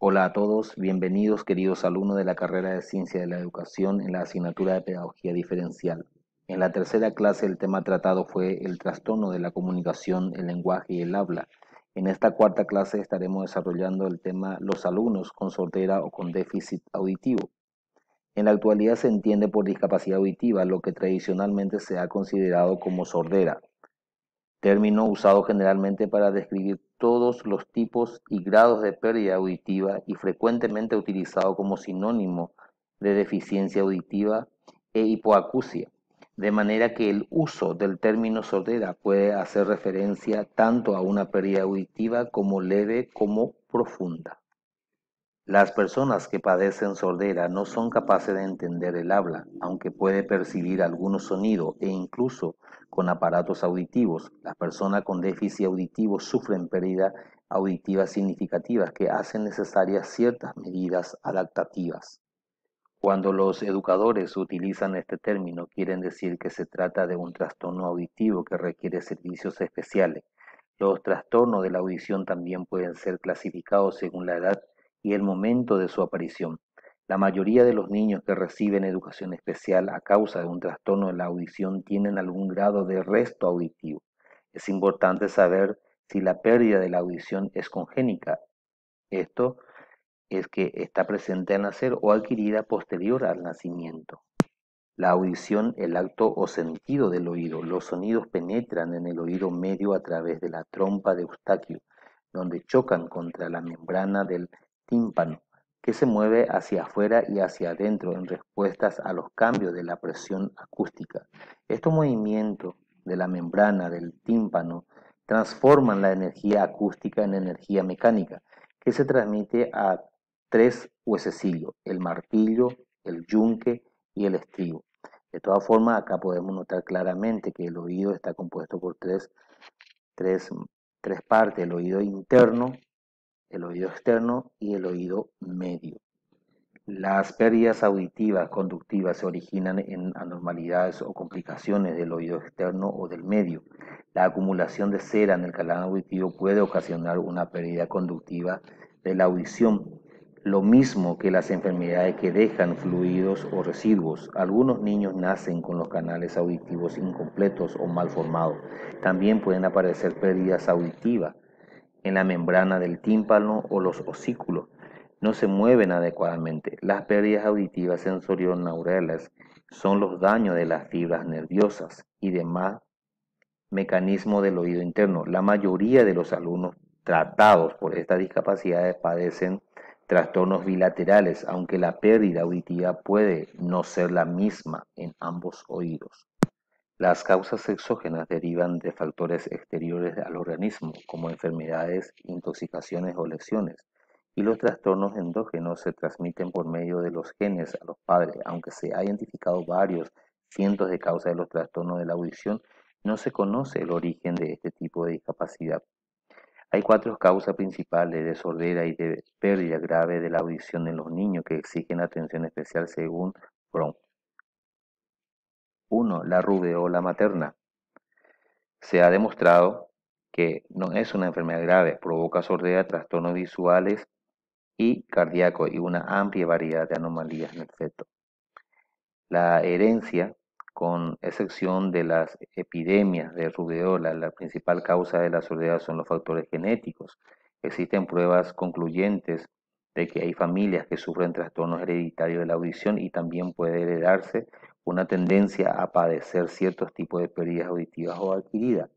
Hola a todos, bienvenidos queridos alumnos de la carrera de Ciencia de la Educación en la asignatura de Pedagogía Diferencial. En la tercera clase el tema tratado fue el trastorno de la comunicación, el lenguaje y el habla. En esta cuarta clase estaremos desarrollando el tema los alumnos con sordera o con déficit auditivo. En la actualidad se entiende por discapacidad auditiva lo que tradicionalmente se ha considerado como sordera, término usado generalmente para describir todos los tipos y grados de pérdida auditiva y frecuentemente utilizado como sinónimo de deficiencia auditiva e hipoacusia, de manera que el uso del término sordera puede hacer referencia tanto a una pérdida auditiva como leve como profunda. Las personas que padecen sordera no son capaces de entender el habla, aunque puede percibir algunos sonidos e incluso con aparatos auditivos. Las personas con déficit auditivo sufren pérdidas auditivas significativas que hacen necesarias ciertas medidas adaptativas. Cuando los educadores utilizan este término, quieren decir que se trata de un trastorno auditivo que requiere servicios especiales. Los trastornos de la audición también pueden ser clasificados según la edad y el momento de su aparición. La mayoría de los niños que reciben educación especial a causa de un trastorno de la audición tienen algún grado de resto auditivo. Es importante saber si la pérdida de la audición es congénica. Esto es que está presente al nacer o adquirida posterior al nacimiento. La audición, el acto o sentido del oído. Los sonidos penetran en el oído medio a través de la trompa de Eustaquio, donde chocan contra la membrana del tímpano, que se mueve hacia afuera y hacia adentro en respuestas a los cambios de la presión acústica. Estos movimientos de la membrana del tímpano transforman la energía acústica en energía mecánica, que se transmite a tres huesecillos, el martillo, el yunque y el estribo. De todas formas, acá podemos notar claramente que el oído está compuesto por tres, tres partes, el oído interno, el oído externo y el oído medio. Las pérdidas auditivas conductivas se originan en anormalidades o complicaciones del oído externo o del medio. La acumulación de cera en el canal auditivo puede ocasionar una pérdida conductiva de la audición, lo mismo que las enfermedades que dejan fluidos o residuos. Algunos niños nacen con los canales auditivos incompletos o mal formados. También pueden aparecer pérdidas auditivas en la membrana del tímpano o los osículos. No se mueven adecuadamente. Las pérdidas auditivas sensorioneurales son los daños de las fibras nerviosas y demás mecanismos del oído interno. La mayoría de los alumnos tratados por estas discapacidades padecen trastornos bilaterales, aunque la pérdida auditiva puede no ser la misma en ambos oídos. Las causas exógenas derivan de factores exteriores al organismo, como enfermedades, intoxicaciones o lesiones, y los trastornos endógenos se transmiten por medio de los genes a los padres. Aunque se han identificado varios cientos de causas de los trastornos de la audición, no se conoce el origen de este tipo de discapacidad. Hay cuatro causas principales de sordera y de pérdida grave de la audición en los niños que exigen atención especial según Brown. 1. La rubeola materna. Se ha demostrado que no es una enfermedad grave, provoca sordera, trastornos visuales y cardíacos y una amplia variedad de anomalías en el feto. La herencia, con excepción de las epidemias de rubeola, la principal causa de la sordera son los factores genéticos. Existen pruebas concluyentes de que hay familias que sufren trastornos hereditarios de la audición y también puede heredarse una tendencia a padecer ciertos tipos de pérdidas auditivas o adquiridas.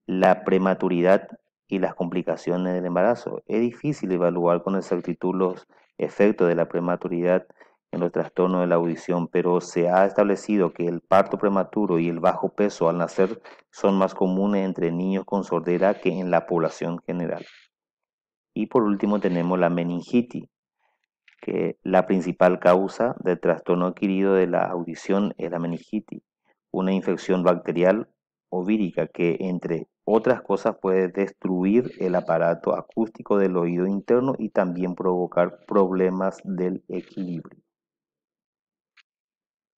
La prematuridad y las complicaciones del embarazo. Es difícil evaluar con exactitud los efectos de la prematuridad en los trastornos de la audición, pero se ha establecido que el parto prematuro y el bajo peso al nacer son más comunes entre niños con sordera que en la población general. Y por último tenemos la meningitis, que la principal causa del trastorno adquirido de la audición es la meningitis, una infección bacterial o vírica que, entre otras cosas, puede destruir el aparato acústico del oído interno y también provocar problemas del equilibrio.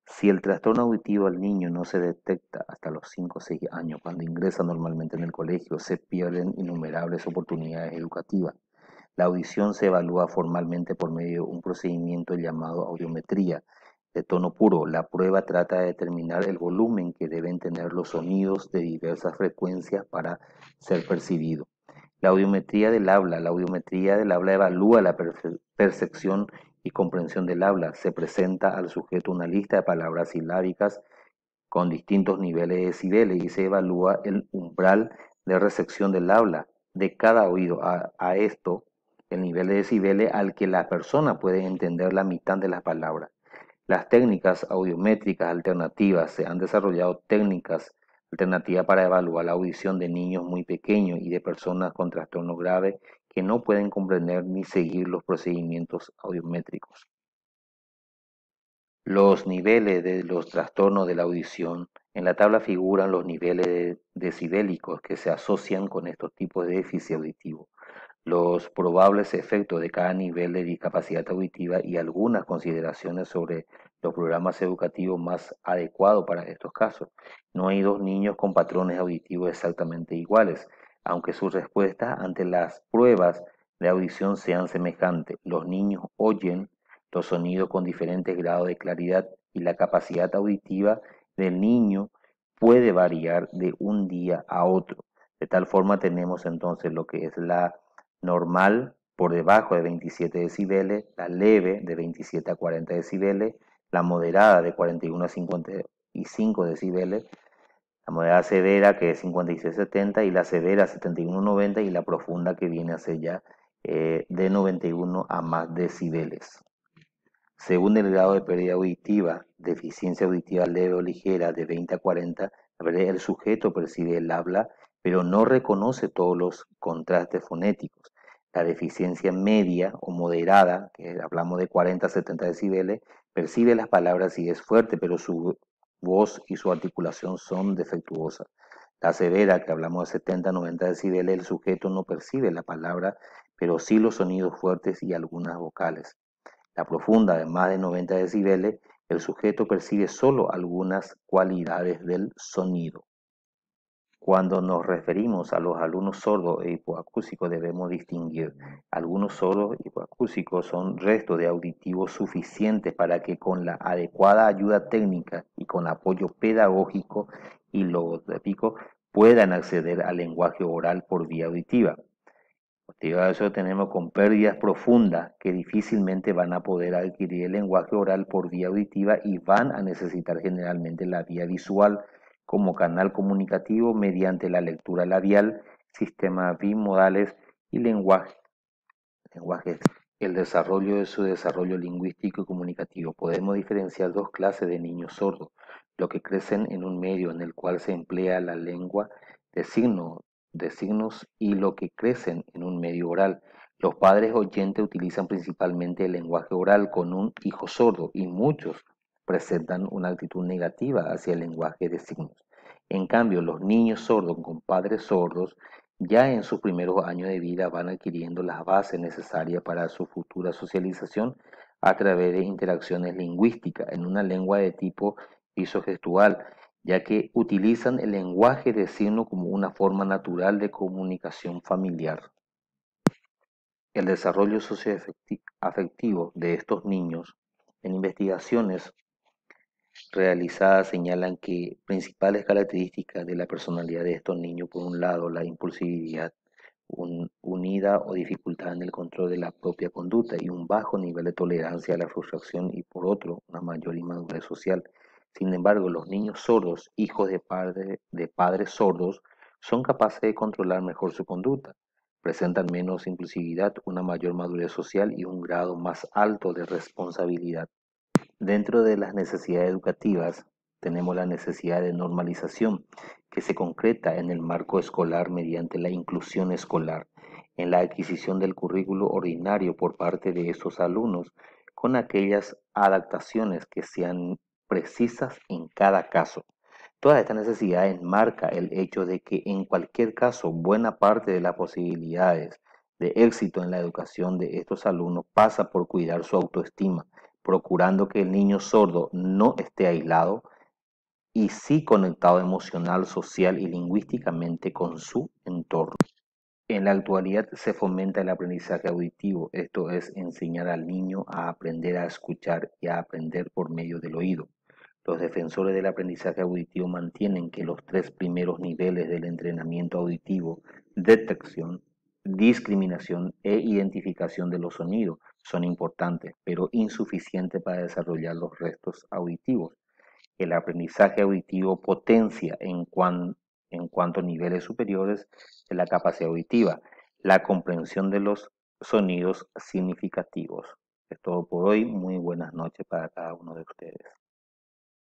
Si el trastorno auditivo al niño no se detecta hasta los 5 o 6 años, cuando ingresa normalmente en el colegio, se pierden innumerables oportunidades educativas. La audición se evalúa formalmente por medio de un procedimiento llamado audiometría de tono puro. La prueba trata de determinar el volumen que deben tener los sonidos de diversas frecuencias para ser percibidos. La audiometría del habla evalúa la percepción y comprensión del habla. Se presenta al sujeto una lista de palabras silábicas con distintos niveles de decibeles y se evalúa el umbral de recepción del habla de cada oído. A esto, el nivel de decibeles al que la persona puede entender la mitad de las palabras. Las técnicas audiométricas alternativas. Se han desarrollado técnicas alternativas para evaluar la audición de niños muy pequeños y de personas con trastorno grave que no pueden comprender ni seguir los procedimientos audiométricos. Los niveles de los trastornos de la audición. En la tabla figuran los niveles decibélicos que se asocian con estos tipos de déficit auditivo, los probables efectos de cada nivel de discapacidad auditiva y algunas consideraciones sobre los programas educativos más adecuados para estos casos. No hay dos niños con patrones auditivos exactamente iguales, aunque sus respuestas ante las pruebas de audición sean semejantes. Los niños oyen los sonidos con diferentes grados de claridad y la capacidad auditiva del niño puede variar de un día a otro. De tal forma tenemos entonces lo que es la normal por debajo de 27 decibeles, la leve de 27 a 40 decibeles, la moderada de 41 a 55 decibeles, la moderada severa que es 56 a 70 y la severa 71 a 90 y la profunda que viene a ser ya de 91 a más decibeles. Según el grado de pérdida auditiva, deficiencia auditiva leve o ligera de 20 a 40, el sujeto percibe el habla, pero no reconoce todos los contrastes fonéticos. La deficiencia media o moderada, que hablamos de 40 a 70 decibeles, percibe las palabras y es fuerte, pero su voz y su articulación son defectuosas. La severa, que hablamos de 70 a 90 decibeles, el sujeto no percibe la palabra, pero sí los sonidos fuertes y algunas vocales. La profunda, de más de 90 decibeles, el sujeto percibe solo algunas cualidades del sonido. Cuando nos referimos a los alumnos sordos e hipoacúsicos debemos distinguir. Algunos sordos e hipoacúsicos son restos de auditivos suficientes para que con la adecuada ayuda técnica y con apoyo pedagógico y logopédico puedan acceder al lenguaje oral por vía auditiva. Posterior a eso tenemos con pérdidas profundas que difícilmente van a poder adquirir el lenguaje oral por vía auditiva y van a necesitar generalmente la vía visual como canal comunicativo mediante la lectura labial, sistemas bimodales y lenguaje. El desarrollo de su desarrollo lingüístico y comunicativo. Podemos diferenciar dos clases de niños sordos, los que crecen en un medio en el cual se emplea la lengua de signos y los que crecen en un medio oral. Los padres oyentes utilizan principalmente el lenguaje oral con un hijo sordo y muchos presentan una actitud negativa hacia el lenguaje de signos. En cambio, los niños sordos con padres sordos ya en sus primeros años de vida van adquiriendo las bases necesarias para su futura socialización a través de interacciones lingüísticas en una lengua de tipo visogestual, ya que utilizan el lenguaje de signos como una forma natural de comunicación familiar. El desarrollo socioafectivo de estos niños en investigaciones realizadas señalan que principales características de la personalidad de estos niños, por un lado, la impulsividad unida o dificultad en el control de la propia conducta y un bajo nivel de tolerancia a la frustración y por otro, una mayor inmadurez social. Sin embargo, los niños sordos, hijos de padres sordos, son capaces de controlar mejor su conducta, presentan menos impulsividad, una mayor madurez social y un grado más alto de responsabilidad. Dentro de las necesidades educativas tenemos la necesidad de normalización, que se concreta en el marco escolar mediante la inclusión escolar, en la adquisición del currículo ordinario por parte de estos alumnos, con aquellas adaptaciones que sean precisas en cada caso. Toda esta necesidad enmarca el hecho de que en cualquier caso buena parte de las posibilidades de éxito en la educación de estos alumnos pasa por cuidar su autoestima, procurando que el niño sordo no esté aislado y sí conectado emocional, social y lingüísticamente con su entorno. En la actualidad se fomenta el aprendizaje auditivo, esto es enseñar al niño a aprender a escuchar y a aprender por medio del oído. Los defensores del aprendizaje auditivo mantienen que los tres primeros niveles del entrenamiento auditivo, detección, discriminación e identificación de los sonidos, son importantes, pero insuficientes para desarrollar los restos auditivos. El aprendizaje auditivo potencia en cuanto a niveles superiores de la capacidad auditiva, la comprensión de los sonidos significativos. Es todo por hoy. Muy buenas noches para cada uno de ustedes.